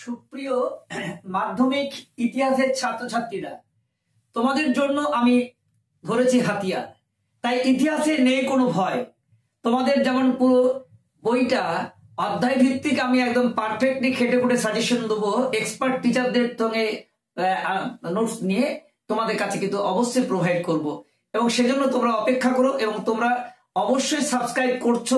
সুপ্রিয় মাধ্যমিক ইতিহাসের ছাত্রছাত্রীরা, তোমাদের জন্য আমি ধরেছি হাতিয়ার। তাই ইতিহাসে নেই কোনো ভয়। তোমাদের যেমন পুরো বইটা অধ্যায় ভিত্তিক আমি একদম পারফেক্টলি খেটে খুঁটে সাজেশন দেবো, এক্সপার্ট টিচারদের সঙ্গে নোটস নিয়ে তোমাদের কাছে কিন্তু অবশ্যই প্রোভাইড করব, এবং সেজন্য তোমরা অপেক্ষা করো। এবং তোমরা অবশ্যই সাবস্ক্রাইব করছো,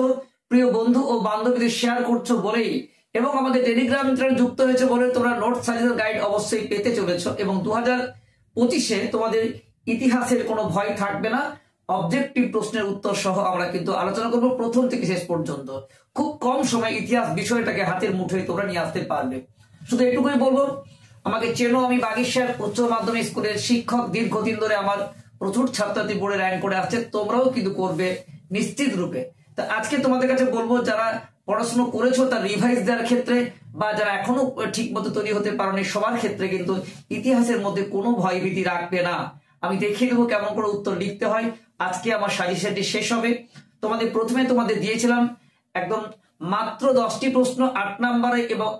প্রিয় বন্ধু ও বান্ধবীদের শেয়ার করছো বলেই, এবং আমাদের টেলিগ্রাম চ্যানেল যুক্ত হয়েছে বলে তোমরা নোট সাজেশন গাইড অবশ্যই পেতে চলেছো। এবং 2025-এ তোমাদের ইতিহাসের কোনো ভয় থাকবে না। অবজেক্টিভ প্রশ্নের উত্তর সহ আমরা কিন্তু আলোচনা করবো প্রথম থেকে শেষ পর্যন্ত। খুব কম সময় ইতিহাস বিষয়টাকে হাতের মুঠোয় তোমরা নিয়ে আসতে পারবে। শুধু এটুকুই বলবো, আমাকে চেনো, আমি বাগেশ্বর উচ্চ মাধ্যমিক স্কুলের শিক্ষক। দীর্ঘদিন ধরে আমার প্রচুর ছাত্রছাত্রী বোর্ডে র্যাঙ্ক করে আসছে, তোমরাও কিন্তু করবে নিশ্চিত রূপে। তা আজকে তোমাদের কাছে বলবো, যারা পড়াশোনা করেছো তার রিভাইজ দেওয়ার ক্ষেত্রে, বা যারা এখনো ঠিক মতো তৈরি হতে পারোনি, সবার ক্ষেত্রে কিন্তু ইতিহাসের মধ্যে কোনো ভয়ভীতি রাখবে না। আমি দেখিয়ে দেবো কেমন করে উত্তর লিখতে হয়। আজকে আমার সাজেশনটি শেষ হবে। প্রথমে তোমাদের দিয়েছিলাম একদম মাত্র 10টি প্রশ্ন 8 নম্বরে এবং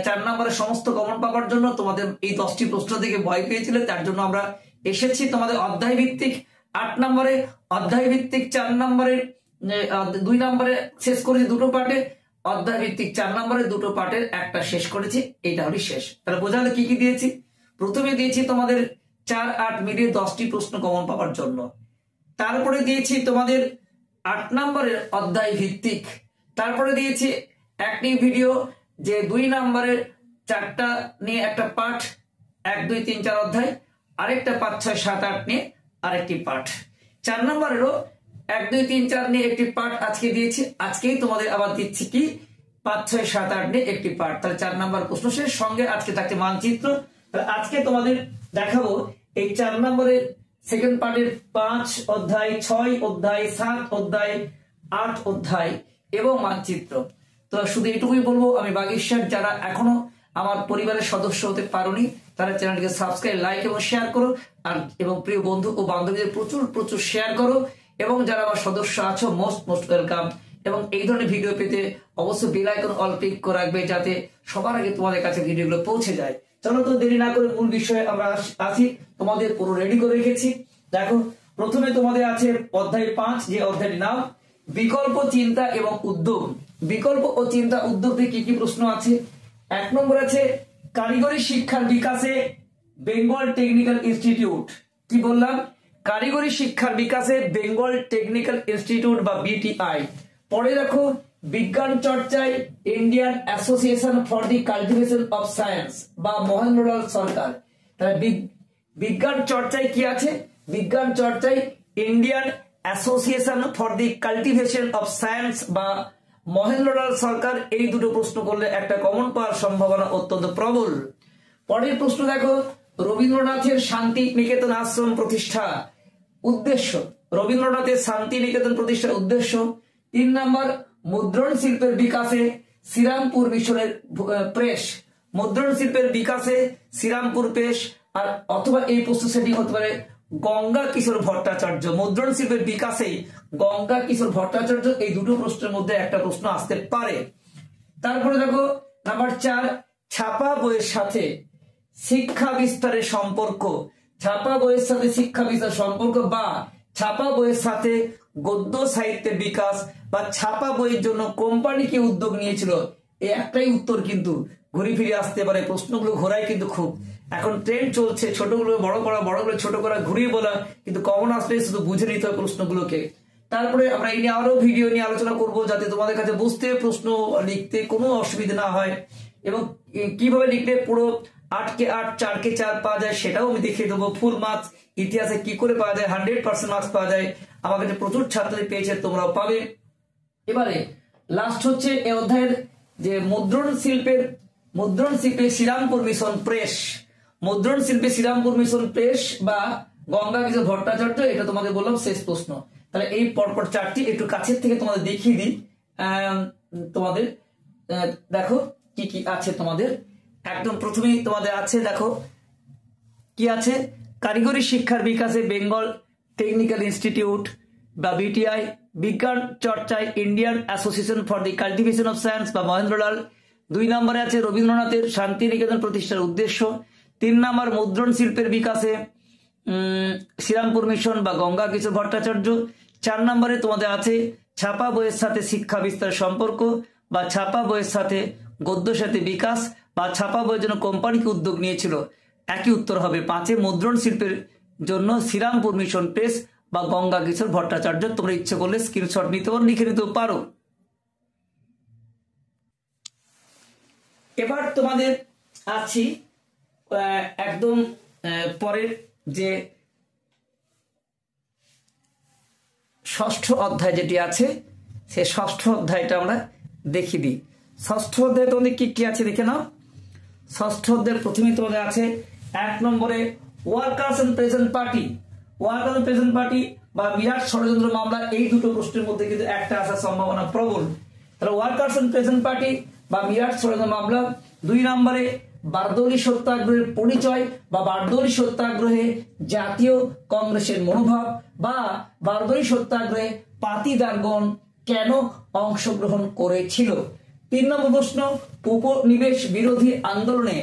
4 নম্বরে সমস্ত কমন পাওয়ার জন্য। তোমাদের এই 10টি প্রশ্ন থেকে ভয় পেয়েছিলে, তার জন্য আমরা এসেছি তোমাদের অধ্যায় ভিত্তিক 8 নম্বরে, অধ্যায় ভিত্তিক 4 নম্বরে, 2 নম্বরে শেষ করেছি দুটো পার্টে, অধ্যায় ভিত্তিক 4 নম্বরে দুটো পার্টের একটা শেষ করেছি। এইটা হলো শেষ। তাহলে বোঝালে কি কি দিয়েছি। প্রথমে দিয়েছি তোমাদের 4, 8 মিলিয়ে 10টি প্রশ্ন কমন পাওয়ার জন্য। তারপরে দিয়েছি তোমাদের 8 নম্বরের অধ্যায় ভিত্তিক। তারপরে দিয়েছি একটি ভিডিও, যে 2 নম্বরের 4টা নিয়ে একটা পাঠ, 1, 2, 3, 4 অধ্যায়, আরেকটা 5, 6, 7, 8 নিয়ে আরেকটি পাঠ। 4 নম্বরেরও 1, 2, 3, 4 নিয়ে একটি পাঠ আজকে দিয়েছি। আজকেই তোমাদের আবার দিচ্ছি কি 5, 6, 7, 8 নিয়ে একটি পাঠ। তাহলে 4 নম্বর প্রশ্ন শেষ। সঙ্গে আজকে থাকছে মানচিত্র। তাহলে আজকে তোমাদের দেখাবো এই 4 নম্বরের সেকেন্ড পার্টের 5 অধ্যায়, 6 অধ্যায়, 7 অধ্যায়, 8 অধ্যায় এবং মানচিত্র। তো শুধু এটুকুই বলবো, আমি বাগেশ্বর, যারা এখনো আমার পরিবারের সদস্য হতে পারোনি তারা চ্যানেলটিকে সাবস্ক্রাইব, লাইক এবং শেয়ার করো। আর এবং প্রিয় বন্ধু ও বান্ধবীদের প্রচুর প্রচুর শেয়ার করো। এবং যারা আমার সদস্য আছো, মোস্ট ওয়েলকাম। এবং এই ধরনের ভিডিও পেতে অবশ্যই বেল আইকন অল ক্লিক করে রাখবে, যাতে সবার আগে তোমাদের কাছে ভিডিওগুলো পৌঁছে যায়। চলো তো দেরি না করে মূল বিষয়ে আমরা আসি। তোমাদের পুরো রেডি করে রেখেছি। দেখো, প্রথমে তোমাদের আছে অধ্যায় 5, যে অধ্যায়টির নাম বিকল্প চিন্তা এবং উদ্যোগ। বিকল্প ও চিন্তা উদ্যোগ থেকে কি কি প্রশ্ন আছে। 1 নম্বর আছে কারিগরি শিক্ষার বিকাশে বেঙ্গল টেকনিক্যাল ইনস্টিটিউট। কি বললাম? কারিগরি শিক্ষার বিকাশে বেঙ্গল টেকনিক্যাল ইনস্টিটিউট বা বিটিআই। পরে দেখো বিজ্ঞান চর্চায় Indian association for the cultivation of science বা মহেন্দ্রলাল সরকার। তাহলে বিজ্ঞান চর্চায় কি আছে? বিজ্ঞান চর্চায় Indian association for the cultivation of science বা মহেন্দ্রলাল সরকার। এই দুটো প্রশ্ন করলে একটা কমন পাওয়ার সম্ভাবনা অত্যন্ত প্রবল। পরের প্রশ্ন দেখো, রবীন্দ্রনাথের শান্তি নিকেতন আশ্রম প্রতিষ্ঠা উদ্দেশ্য। রবীন্দ্রনাথের শান্তি নিকেতন প্রতিষ্ঠার উদ্দেশ্য। 3 নম্বর মুদ্রণ শিল্পের বিকাশে শ্রীরামপুর মিশনের প্রেস। মুদ্রণ শিল্পের বিকাশে শ্রীরামপুর প্রেস। আর অথবা এই প্রশ্ন সেটি হতে পারে গঙ্গা কিশোর ভট্টাচার্য। মুদ্রণ শিল্পের বিকাশে গঙ্গা কিশোর ভট্টাচার্য। এই দুটো প্রশ্নের মধ্যে একটা প্রশ্ন আসতে পারে। তারপরে দেখো নাম্বার 4, ছাপা বইয়ের সাথে শিক্ষা বিস্তারের সম্পর্ক। ছাপা বইয়ের সাথে শিক্ষা বিস্তার সম্পর্ক, বা ছাপা বইয়ের সাথে গদ্য সাহিত্যের বিকাশ, বা ছাপা বইয়ের জন্য কোম্পানি কি উদ্যোগ নিয়েছিল। এই একটাই উত্তর কিন্তু ঘুরে ফিরে আসতে পারে। প্রশ্নগুলো ঘোরায় কিন্তু খুব, এখন ট্রেন্ড চলছে ছোটগুলো বড় করা, বড়গুলো ছোট করা, ঘুরিয়ে বলা, কিন্তু কমন আসলে শুধু বুঝে নিতে হয় প্রশ্নগুলোকে। তারপরে আমরা এই নিয়ে আরো ভিডিও নিয়ে আলোচনা করব, যাতে তোমাদের কাছে বুঝতে, প্রশ্ন লিখতে কোনো অসুবিধা না হয়। এবং কিভাবে লিখলে পুরো 8 কে 8, 4 কে 4 পাওয়া যায় সেটাও আমি দেখিয়ে দেবো। ফুল মার্কস ইতিহাসে কি করে পাওয়া যায়, 100% মার্কস পাওয়া যায়। আমার কাছে প্রচুর ছাত্রী পেয়েছে, তোমরাও পাবে। এবারে লাস্ট হচ্ছে এই অধ্যায়ের যে মুদ্রণ শিল্পে শ্রীরামপুর মিশন প্রেস। মুদ্রণ শিল্পে শ্রীরামপুর মিশন প্রেস বা গঙ্গা কিশোর ভট্টাচার্য। এটা তোমাদের বললাম শেষ প্রশ্ন। তাহলে এই পরপর 4টি একটু কাছের থেকে তোমাদের দেখিয়ে দিই। তোমাদের দেখো কি কি আছে। তোমাদের একদম প্রথমেই তোমাদের আছে, দেখো কি আছে, কারিগরি শিক্ষার বিকাশে বেঙ্গল টেকনিক্যাল ইনস্টিটিউট বা বিটিআই। বিজ্ঞান চর্চায় Indian association for the cultivation of science বা মহেন্দ্রলাল। 2 নম্বরে আছে রবীন্দ্রনাথের শান্তিনিকেতন প্রতিষ্ঠার উদ্দেশ্য। 3 নম্বর মুদ্রণ শিল্পের বিকাশে শ্রীরামপুর মিশন বা গঙ্গা কিশোর ভট্টাচার্য। 4 নম্বরে তোমাদের আছে ছাপা বইয়ের সাথে শিক্ষা বিস্তার সম্পর্ক বা ছাপা বইয়ের সাথে গদ্য সাথে বিকাশ বা ছাপা বইয়ের জন্য কোম্পানিকে উদ্যোগ নিয়েছিল। একই উত্তর হবে 5 মুদ্রণ শিল্পের জন্য শ্রীরামপুর মিশন প্রেস বা গঙ্গা কিশোর ভট্টাচার্য। তোমরা ইচ্ছে করলে স্ক্রিনশট নিতে পারো, লিখে নিতেও পারো। এবার তোমাদের আছি একদম পরের যে 6ষ্ঠ অধ্যায় যেটি আছে, সে 6ষ্ঠ অধ্যায়টা আমরা দেখিয়ে দিই। 6ষ্ঠ অধ্যায় তোমাদের কি কি আছে দেখে নাও। 6ষ্ঠ অধ্যায়ের প্রথমে তোমাদের আছে 1 নম্বরে workers and present party. Workers and present party বা বিরাট ষড়যন্ত্র মামলা, এই দুটো প্রশ্নের মধ্যে কিন্তু একটা আসার সম্ভাবনা প্রবল। তাহলে ওয়ার্কার্স এন্ড প্রেজেন্ট পার্টি বা বিরাট ষড়যন্ত্র মামলা। 2 নম্বরে বারদৌলি সত্যাগ্রহের পরিচয় বা বারদৌলি সত্যাগ্রহে জাতীয় কংগ্রেসের মনোভাব বা বারদৌলি সত্যাগ্রহে পাতিদারগণ কেন অংশগ্রহণ করেছিল। 3 নম্বর প্রশ্ন উপনিবেশ বিরোধী আন্দোলনে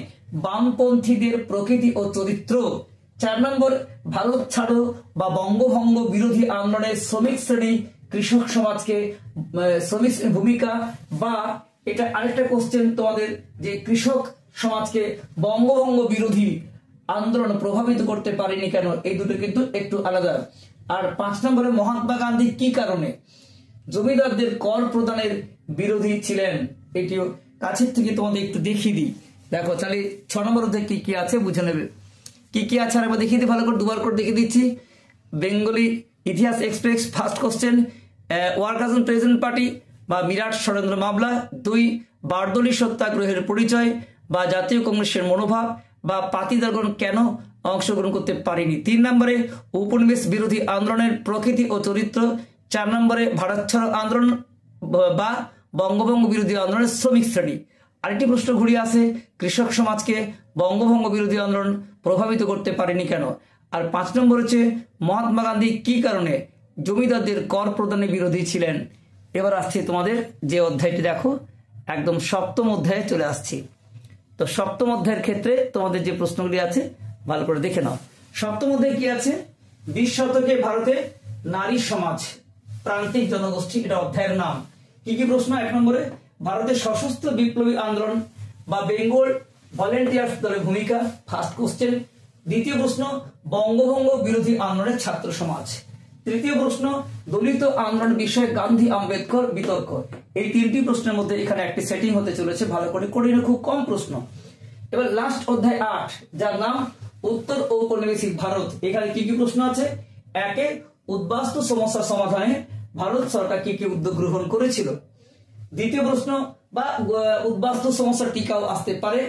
বামপন্থীদের প্রকৃতি ও চরিত্র। 4 নম্বর ভারত ছাড়ো বা বঙ্গভঙ্গ বিরোধী আন্দোলনের শ্রমিক শ্রেণী কৃষক সমাজকে শ্রমিক ভূমিকা বা এটা আরেকটা কোশ্চেন তোমাদের যে কৃষক সমাজকে বঙ্গভঙ্গ বিরোধী আন্দোলন প্রভাবিত করতে পারেনি কেন, এই দুটো কিন্তু একটু আলাদা। আর 5 নম্বরে মহাত্মা গান্ধী কি কারণে জমিদারদের কর প্রদানের বিরোধী ছিলেন, এটিও কাছের থেকে তোমাদের একটু দেখিয়ে দিই। দেখো তাহলে 6 নম্বর অধ্যায়ে কি কি আছে বুঝে নেবে। কি কি আছে আর একবার দেখিয়ে দিই, ভালো করে দুবার করে দেখিয়ে দিচ্ছি। বেঙ্গলি ইতিহাস express first question workers and present party বা বিরাট ষড়যন্ত্র মামলা। 2 বারদৌলি সত্যাগ্রহের পরিচয় বা জাতীয় কংগ্রেসের মনোভাব বা পাতিদারগণ কেন অংশগ্রহণ করতে পারেনি। 3 নম্বরে উপনিবেশ বিরোধী আন্দোলনের প্রকৃতি ও চরিত্র। 4 নম্বরে ভারত ছাড়ো আন্দোলন বা বঙ্গভঙ্গ বিরোধী আন্দোলনের শ্রমিক শ্রেণী। আরেকটি প্রশ্ন ঘুরিয়ে আসে কৃষক সমাজকে বঙ্গভঙ্গ বিরোধী আন্দোলন প্রভাবিত করতে পারেনি কেন। আর 5 নম্বর হচ্ছে মহাত্মা গান্ধী কি কারণে জমিদারদের কর প্রদানের বিরোধী ছিলেন। এবার আসছে তোমাদের যে অধ্যায়টি, দেখো একদম 7ম অধ্যায়ে চলে আসছি। তো 7ম অধ্যায়ের ক্ষেত্রে তোমাদের যে প্রশ্নগুলি আছে ভালো করে দেখে নাও। 7ম অধ্যায়ে কি আছে, 20 শতকে ভারতে নারী সমাজ প্রান্তিক জনগোষ্ঠী, এটা অধ্যায়ের নাম। কি কি প্রশ্ন, 1 নম্বরে ভারতের সশস্ত্র বিপ্লবী আন্দোলন বা বেঙ্গল ভলেন্টিয়ার্স দলের ভূমিকা, ফার্স্ট কোশ্চেন। 2য় প্রশ্ন বঙ্গভঙ্গ বিরোধী আন্দোলনের ছাত্র সমাজ। 3য় প্রশ্ন দলিত আন্দোলন বিষয়ে গান্ধী আম্বেদকর বিতর্ক। এই 3টি প্রশ্নের মধ্যে এখানে একটি সেটিং হতে চলেছে, ভালো করে করে নিও, খুব কম প্রশ্ন। এবার লাস্ট অধ্যায় 8 যার নাম উত্তর ঔপনিবেশিক ভারত। এখানে কি কি প্রশ্ন আছে, 1 উদ্বাস্তু সমস্যা সমাধানে ভারত সরকার কি কি উদ্যোগ গ্রহণ করেছিল। 2য় প্রশ্ন বা উদ্বাস্তু সমস্যার টিকাও আসতে পারে,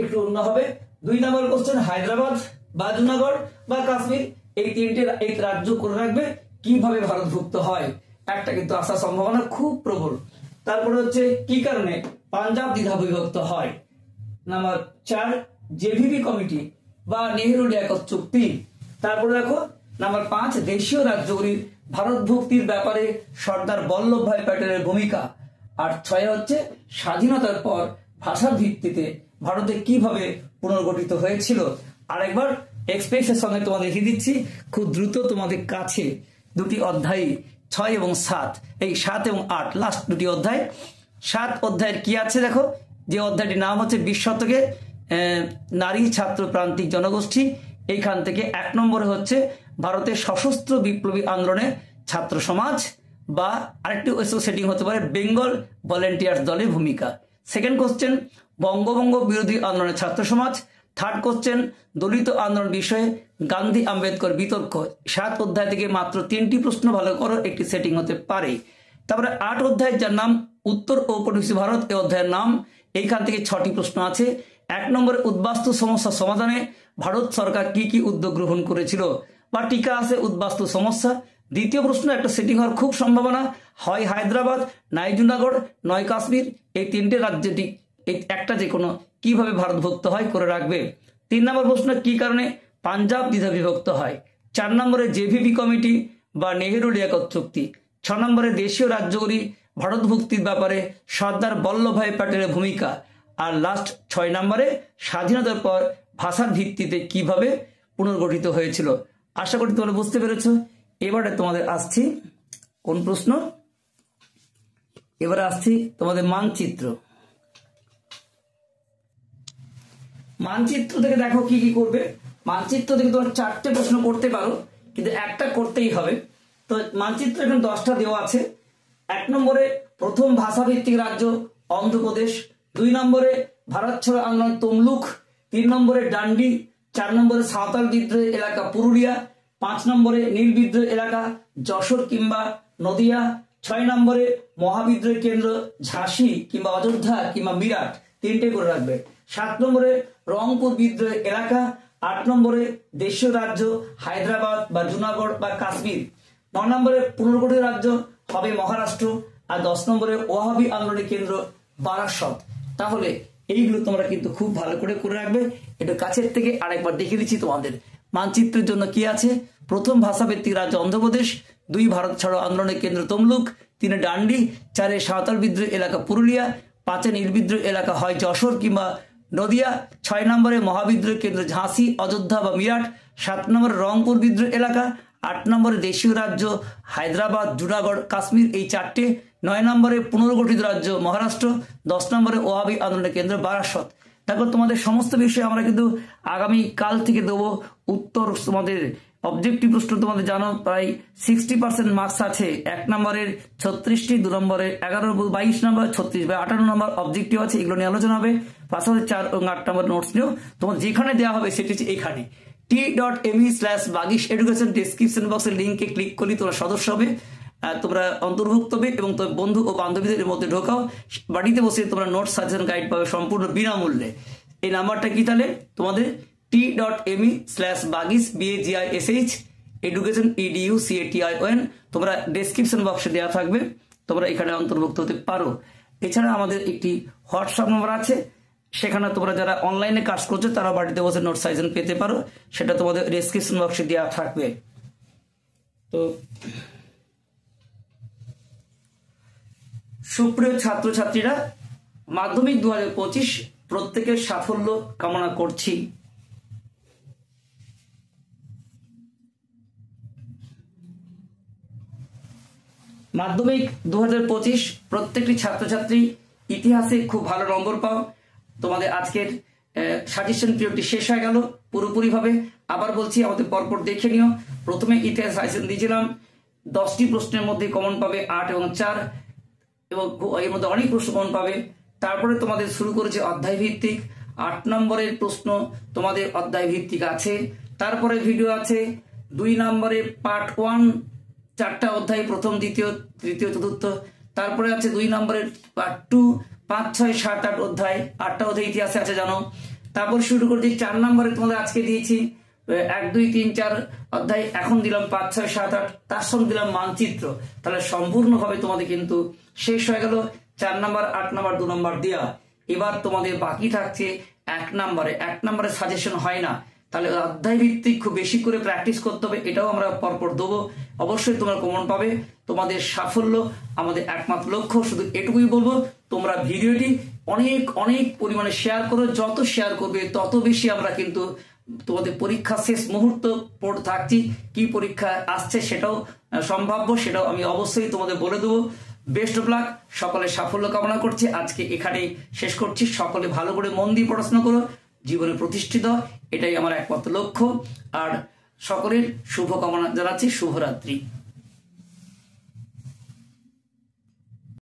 একটু অন্য হবে। 2 নম্বর কোশ্চেন হায়দ্রাবাদ বা জুনাগড় বা কাশ্মীর, এই 3টে রাজ্য করে রাখবে কিভাবে ভারতভুক্ত হয়, একটা কিন্তু আসার সম্ভাবনা খুব প্রবল। তারপরে হচ্ছে কি কারণে পাঞ্জাব দ্বিধা বিভক্ত হয়। নাম্বার 4 জেভিপি কমিটি বা নেহেরু লিয়াকত চুক্তি। তারপরে দেখো নাম্বার 5 দেশীয় রাজ্যগুলির ভারতভুক্তির ব্যাপারে সর্দার বল্লভভাই প্যাটেলের ভূমিকা। আর 6 হচ্ছে স্বাধীনতার পর ভাষার ভিত্তিতে ভারতে কিভাবে পুনর্গঠিত হয়েছিল। আরেকবার এক্সপ্রেসের সঙ্গে তোমাদের দেখিয়ে দিচ্ছি খুব দ্রুত তোমাদের কাছে, 2টি অধ্যায় 6 এবং 7, এই 7 এবং 8 লাস্ট 2টি অধ্যায়। 7 অধ্যায়ের কি আছে দেখো, যে অধ্যায়টির নাম হচ্ছে 20 শতকে নারী ছাত্র প্রান্তিক জনগোষ্ঠী। এইখান থেকে 1 নম্বরে হচ্ছে ভারতের সশস্ত্র বিপ্লবী আন্দোলনে ছাত্র সমাজ বা আরেকটি সেটিং হতে পারে বেঙ্গল ভলেন্টিয়ার্স দলের ভূমিকা। 2nd কোশ্চেন বঙ্গভঙ্গ বিরোধী আন্দোলনের ছাত্র সমাজ। 3rd কোশ্চেন দলিত আন্দোলন বিষয়ে গান্ধী আম্বেদকর বিতর্ক। 7 অধ্যায় থেকে মাত্র 3টি প্রশ্ন ভালো করো, একটি সেটিং হতে পারে। তারপরে 8 অধ্যায় যার নাম উত্তর ঔপনিবেশিক ভারত, এই অধ্যায়ের নাম। এইখান থেকে 6টি প্রশ্ন আছে। 1 নম্বরে উদ্বাস্তু সমস্যা সমাধানে ভারত সরকার কি কি উদ্যোগ গ্রহণ করেছিল বা টিকা আছে উদ্বাস্তু সমস্যা। 2য় প্রশ্ন একটা সেটিং হওয়ার খুব সম্ভাবনা, হয় হায়দ্রাবাদ, নাই জুনাগড়, নয় কাশ্মীর, এই 3টে রাজ্যটি এই একটা যে কোনো কিভাবে ভারতভুক্ত হয় করে রাখবে। 3 নম্বর প্রশ্ন কি কারণে পাঞ্জাব দ্বিধা বিভক্ত হয়। 4 নম্বরে জেভিপি কমিটি বা নেহেরু লিয়াকত চুক্তি। 6 নম্বরে দেশীয় রাজ্যগুলি ভারত মুক্তির ব্যাপারে সর্দার বল্লভভাই প্যাটেলের ভূমিকা, আর লাস্ট 6 নম্বরে স্বাধীনতার পর ভাষার ভিত্তিতে কিভাবে পুনর্গঠিত হয়েছিল। আশা করি তোমরা বুঝতে পেরেছ। এবারে তোমাদের আসছি কোন প্রশ্ন, এবারে আসছি তোমাদের মানচিত্র। মানচিত্র থেকে দেখো কি কি করবে। মানচিত্র থেকে তোমরা 4টে প্রশ্ন করতে পারো, কিন্তু একটা করতেই হবে। তো মানচিত্র এখানে 10টা দেওয়া আছে। 1 নম্বরে প্রথম ভাষাভিত্তিক রাজ্য অন্ধ্রপ্রদেশ, 2 নম্বরে ভারত ছাড়ো আন্দোলন তমলুক, 3 নম্বরে ডান্ডি, 4 নম্বরে সাঁওতাল বিদ্রোহ এলাকা পুরুলিয়া, 5 নম্বরে নীল বিদ্রোহ এলাকা যশোর কিংবা নদিয়া, 6 নম্বরে মহাবিদ্রোহ কেন্দ্র ঝাঁসি কিংবা অযোধ্যা কিংবা মিরাট, 3টে করে রাখবে। 7 নম্বরে রংপুর বিদ্রোহ এলাকা, 8 নম্বরে দেশীয় রাজ্য হায়দ্রাবাদ বা জুনাগড় বা কাশ্মীর, 9 নম্বরে পুনর্গঠিত রাজ্য হবে মহারাষ্ট্র, আর 10 নম্বরে ওয়াহাবি আন্দোলনের কেন্দ্র বারাসত। তাহলে এইগুলো তোমরা কিন্তু খুব ভালো করে করে রাখবে। একটু কাছের থেকে আরেকবার দেখিয়ে দিচ্ছি তোমাদের। মানচিত্রের জন্য কি আছে, প্রথম ভাষাভিত্তিক রাজ্য অন্ধ্রপ্রদেশ, 2 ভারত ছাড়ো আন্দোলনের কেন্দ্র তমলুক, 3 ডান্ডি, 4 সাঁওতাল বিদ্রোহ এলাকা পুরুলিয়া, 5 নীল বিদ্রোহ এলাকা হয় যশোর কিংবা নদিয়া, 6 নম্বরে মহাবিদ্রোহ কেন্দ্র ঝাঁসি অযোধ্যা বা মিরাট, 7 নম্বরে রংপুর বিদ্রোহ এলাকা, 8 নম্বরে দেশীয় রাজ্য হায়দ্রাবাদ জুনাগড় কাশ্মীর এই 4টে, 9 নম্বরে পুনর্গঠিত রাজ্য মহারাষ্ট্র, 10 নম্বরে ওয়াহাবি আন্দোলনের কেন্দ্র বারাসত। দেখো তোমাদের সমস্ত বিষয়ে আমরা কিন্তু আগামী কাল থেকে দেবো উত্তর। তোমাদের অবজেক্টিভ প্রশ্ন তোমাদের জানো প্রায় 60% মার্কস আছে। 1 নম্বরের 36টি, 2 নম্বরে 11, 22 নম্বর 36 বা 58 নম্বর অবজেক্টিভ আছে, এগুলো নিয়ে আলোচনা হবে। পাশাপাশি 4 এবং 8 নম্বর নোটস নিয়েও তোমার যেখানে দেওয়া হবে সেটি হচ্ছে এখানে t.me/bagis-education ডেসক্রিপশন বক্সের লিঙ্কে ক্লিক করলে তোমরা সদস্য হবে, তোমরা অন্তর্ভুক্ত হবে এবং তোমার বন্ধু ও বান্ধবীদের মধ্যে ঢোকাও। বাড়িতে বসে তোমরা নোট সাজেশন গাইড পাবে সম্পূর্ণ বিনামূল্যে। এই নাম্বারটা কি তাহলে তোমাদের t.me/bagis education education তোমরা ডেসক্রিপশন বক্সে দেওয়া থাকবে, তোমরা এখানে অন্তর্ভুক্ত হতে পারো। এছাড়া আমাদের একটি হোয়াটসঅ্যাপ নম্বর আছে, সেখানে তোমরা যারা অনলাইনে কাজ করছো তারা বাড়িতে বসে নোট সাজেশন পেতে পারো, সেটা তোমাদের ডেসক্রিপশন বক্সে দেওয়া থাকবে। তো সুপ্রিয় ছাত্রছাত্রীরা, মাধ্যমিক 2025 প্রত্যেকের সাফল্য কামনা করছি। মাধ্যমিক 2025 প্রত্যেকটি ছাত্রছাত্রী ইতিহাসে খুব ভালো নম্বর পাও। তোমাদের আজকের সাজেশন পিরিয়ডটি শেষ হয়ে গেল পুরোপুরিভাবে। আবার বলছি, আমাদের পরপর দেখে নিও। প্রথমে ইতিহাস সাজেশন দিয়েছিলাম, 10টি প্রশ্নের মধ্যে কমন পাবে 8 এবং 4, এবং এর মধ্যে অনেক প্রশ্ন কমন পাবে। তারপরে তোমাদের শুরু করেছে অধ্যায় ভিত্তিক, 8 নম্বরের প্রশ্ন তোমাদের অধ্যায় ভিত্তিক আছে। তারপরে ভিডিও আছে 2 নম্বরে পার্ট 1, 4টা অধ্যায়, প্রথম দ্বিতীয় তৃতীয় চতুর্থ। তারপরে আছে 2 নম্বরের পার্ট 2, 5, 6, 7, 8 অধ্যায়, 8টা অধ্যায় ইতিহাসে আছে জানো। তারপর শুরু করছি 4 নম্বরে, তোমাদের আজকে দিয়েছি 1, 2, 3, 4 অধ্যায়, এখন দিলাম 5, 6, 7, 8, তার সঙ্গে দিলাম মানচিত্র। তাহলে সম্পূর্ণভাবে তোমাদের কিন্তু শেষ হয়ে গেল 4 নম্বর, 8 নম্বর, 2 নম্বর দেওয়া। এবার তোমাদের বাকি থাকছে 1 নম্বরে সাজেশন হয় না, তাহলে অধ্যায় ভিত্তিক খুব বেশি করে প্র্যাকটিস করতে হবে, এটাও আমরা পরপর দেবো। অবশ্যই তোমরা কমন পাবে, তোমাদের সাফল্য আমাদের একমাত্র লক্ষ্য। শুধু এটুকুই বলবো, তোমরা ভিডিওটি অনেক অনেক পরিমাণে শেয়ার করো, যত শেয়ার করবে তত বেশি আমরা কিন্তু তোমাদের পরীক্ষা শেষ মুহূর্ত পড়ে থাকছি, কি পরীক্ষা আসছে সেটাও সম্ভাব্য, সেটাও আমি অবশ্যই তোমাদের বলে দেবো। বেস্ট অফ লাক, সকলের সাফল্য কামনা করছি। আজকে এখানেই শেষ করছি। সকলে ভালো করে মন দিয়ে পড়াশোনা করো, জীবনে প্রতিষ্ঠিত, এটাই আমার একমাত্র লক্ষ্য। আর সকলের শুভকামনা জানাচ্ছি। শুভরাত্রি।